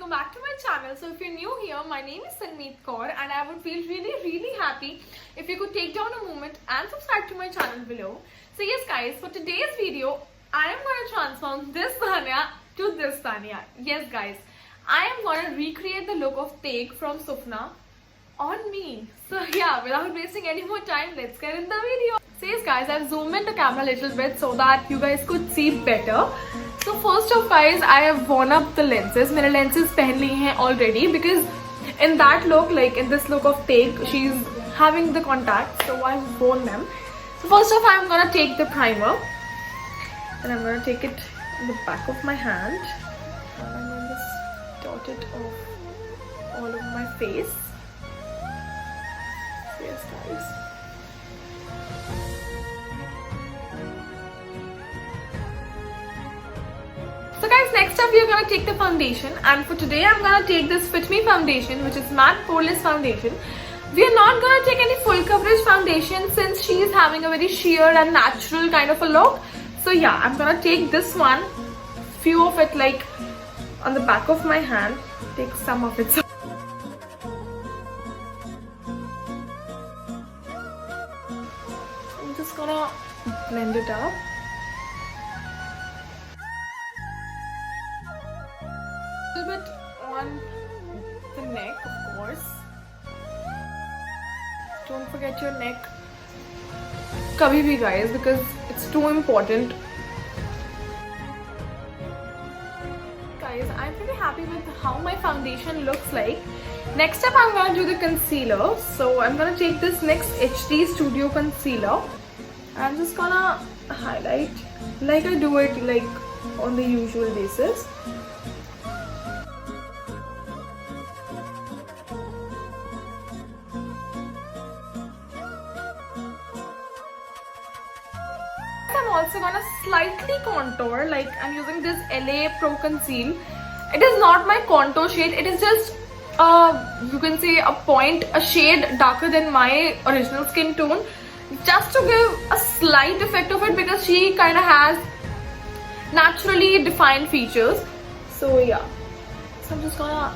welcome back to my channel. So if you're new here, my name is Sanmeet Kaur and I would feel really happy if you could take down a moment and subscribe to my channel below. So yes guys, for today's video, I am going to transform this Tanya to this Tanya. Yes guys, I am going to recreate the look of Teg from Sufna on me. So yeah, without wasting any more time, let's get in the video. So yes guys, I've zoomed in the camera a little bit so that you guys could see better. So first of guys, I have worn up the lenses. मैंने lenses पहन ली हैं already because in that look, like in this look of Teg, she's having the contacts, so I've worn them. So first of all, I'm gonna take the primer and I'm gonna take it in the back of my hand and then just dot it off all over my face. So yes guys. So guys, next up we are gonna take the foundation, and for today I'm gonna take this Fit Me foundation, which is matte poreless foundation. We are not gonna take any full coverage foundation since she is having a very sheer and natural kind of a look. So yeah, I'm gonna take this one, few of it like on the back of my hand, take some of it. I'm just gonna blend it up. Bit on the neck, of course. Don't forget your neck kabhi bhi guys, because it's too important. Guys, I'm pretty happy with how my foundation looks like. Next up I'm gonna do the concealer. So I'm gonna take this NYX HD Studio concealer. I'm just gonna highlight like I do it like on the usual basis. I'm also gonna slightly contour, like I'm using this LA Pro Conceal. It is not my contour shade, it is just you can say a shade darker than my original skin tone, just to give a slight effect of it because she kind of has naturally defined features. So yeah, so I'm just gonna,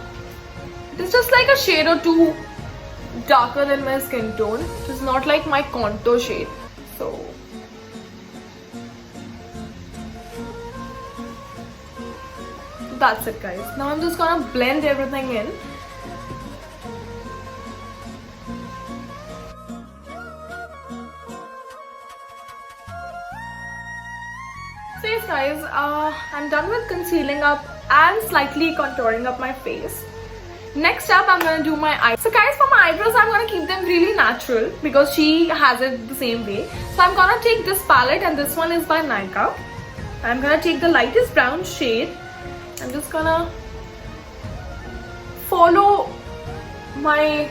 it's just like a shade or two darker than my skin tone. It is not like my contour shade. So that's it guys. Now I'm just gonna blend everything in. So yes guys, I'm done with concealing up and slightly contouring up my face. Next up I'm gonna do my eyes. So guys, for my eyebrows I'm gonna keep them really natural because she has it the same way. So I'm gonna take this palette, and this one is by Nykaa. I'm gonna take the lightest brown shade. I'm just gonna follow my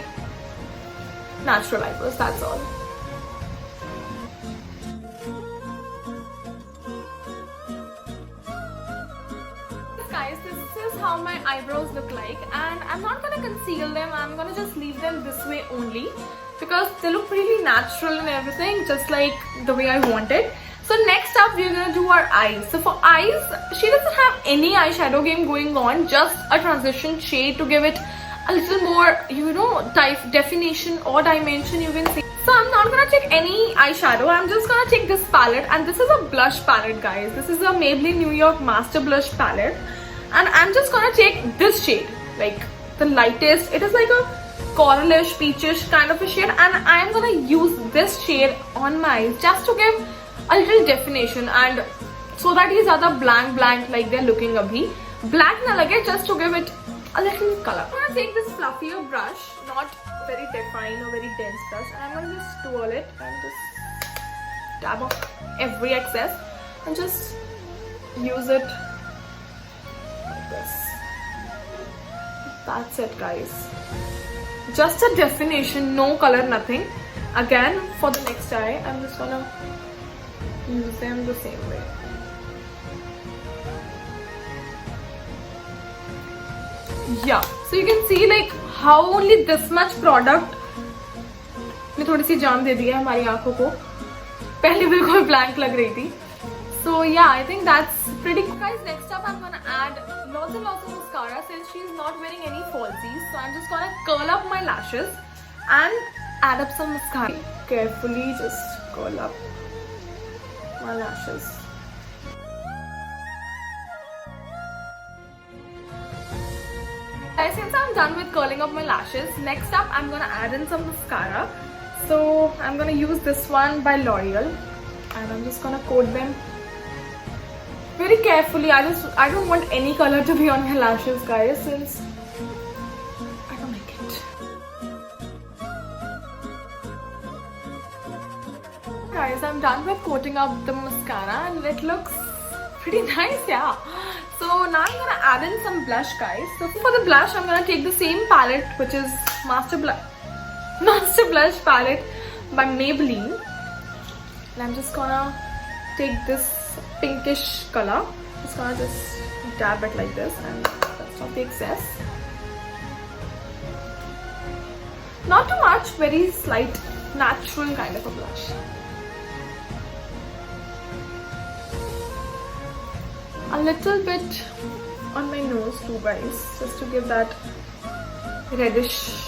natural eyebrows, that's all. Guys, this is how my eyebrows look like, and I'm not gonna conceal them. I'm gonna just leave them this way only because they look really natural and everything, just like the way I want it. So next up we're gonna do our eyes. So for eyes, she doesn't have any eyeshadow game going on, just a transition shade to give it a little more, you know, definition or dimension, you can say. So I'm not gonna take any eyeshadow. I'm just gonna take this palette, and this is a blush palette guys. This is a Maybelline New York Master Blush palette, and I'm just gonna take this shade, like the lightest. It is like a coralish, peachish kind of a shade, and I'm gonna use this shade on my eyes just to give a little definition, and so that he's ज़्यादा blank like they're looking abhi. Black na lage, just to give it a little color. I'm gonna take this fluffier brush, not very defined or very dense brush, and I'm gonna just twirl it and just dab off every excess and just use it like this. That's it guys. Just a definition, no color, nothing. Again, for the next eye, I'm just gonna use them the same way. Yeah, so you can see like how only this much product ने थोड़ी सी जान दे दी है हमारी आंखों को. पहले बिल्कुल blank लग रही थी. So yeah, I think that's pretty cool. Guys, next up I'm gonna add lots and lots of mascara since she's not wearing any falsies. So I'm just gonna curl up my lashes and add up some mascara. Carefully just curl up my lashes. Guys, since I'm done with curling up my lashes, next up I'm gonna add in some mascara. So I'm gonna use this one by L'Oreal and I'm just gonna coat them very carefully. I don't want any color to be on my lashes, guys, since I don't like it. Guys, I'm done with coating up the mascara and it looks pretty nice, yeah. So now I'm gonna add in some blush, guys. So for the blush, I'm gonna take the same palette, which is Master Blush palette by Maybelline. And I'm just gonna take this pinkish color. Just gonna dab it like this and that's off the excess. Not too much, very slight, natural kind of a blush. A little bit on my nose too, guys, just to give that reddish,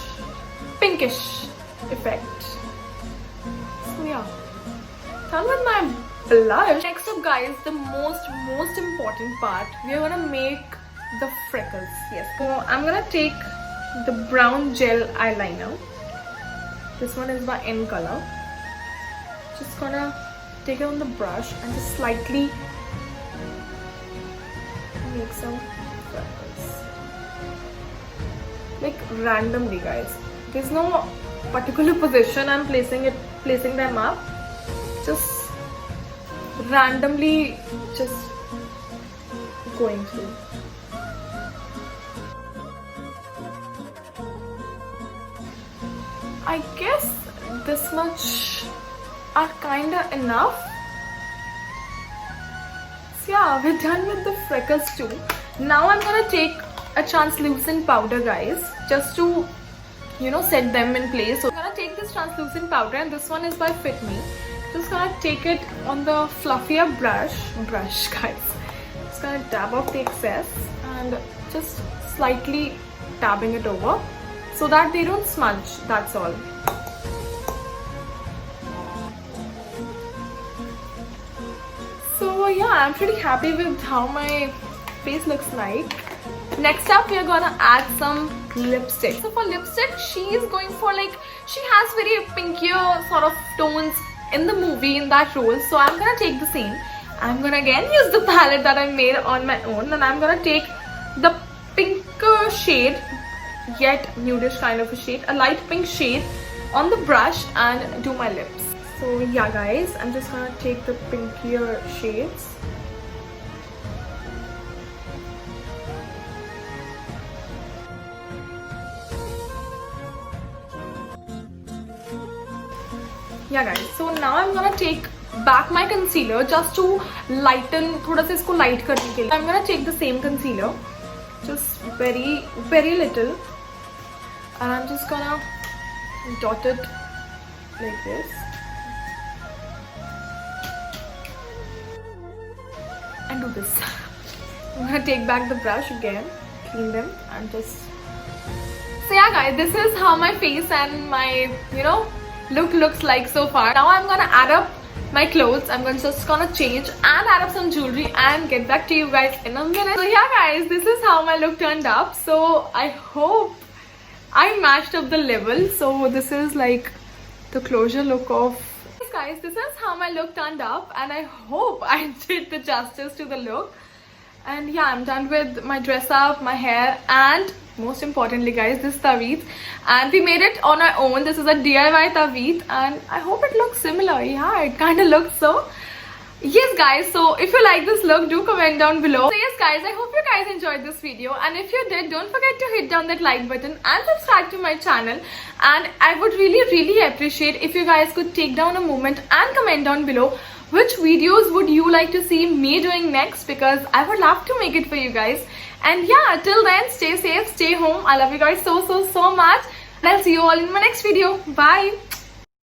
pinkish effect. So yeah, done with my blush. Next up, guys, the most important part. We are gonna make the freckles. Yes. So I'm gonna take the brown gel eyeliner. This one is by N Color. Just gonna take it on the brush and just slightly make some freckles. Like randomly, guys. There's no particular position I'm placing them up. Just randomly just going through. I guess this much are kinda enough. So yeah, we're done with the freckles too. Now I'm gonna take a translucent powder, guys, just to, you know, set them in place. So I'm gonna take this translucent powder and this one is by Fit Me. Just gonna take it on the fluffier brush, guys. Just gonna dab off the excess and just slightly dabbing it over so that they don't smudge, that's all. So yeah, I'm pretty happy with how my face looks like. Next up, we are gonna add some lipstick. So for lipstick, she is going for like, she has very pinkier sort of tones in the movie, in that role. So I'm gonna take the same. I'm gonna again use the palette that I made on my own and I'm gonna take the pinker shade, yet nudish kind of a shade, a light pink shade on the brush and do my lips. So yeah, guys, I'm just gonna take the pinkier shades. Yeah, guys, so now I'm gonna take back my concealer just to lighten, thoda sa isko light karne ke liye. I'm gonna take the same concealer, just very little, and I'm just gonna dot it like this. And do this. I'm gonna take back the brush again, clean them, and just. So yeah, guys, this is how my face and my, you know, look looks like so far. Now I'm gonna add up my clothes. I'm just gonna change and add up some jewelry and get back to you guys in a minute. So yeah, guys, this is how my look turned up. So I hope I matched up the level. So this is like the closure look of. Guys, this is how my look turned up and I hope I did the justice to the look. And yeah, I'm done with my dress up, my hair, and most importantly, guys, this taweez. And we made it on our own. This is a DIY taweez and I hope it looks similar. Yeah, it kind of looks so. Yes, guys, so if you like this look, do comment down below. So yes, guys, I hope you guys enjoyed this video, and if you did, don't forget to hit down that like button and subscribe to my channel. And I would really appreciate if you guys could take down a moment and comment down below which videos would you like to see me doing next, because I would love to make it for you guys. And yeah, till then, stay safe, stay home. I love you guys so much, and I'll see you all in my next video. Bye.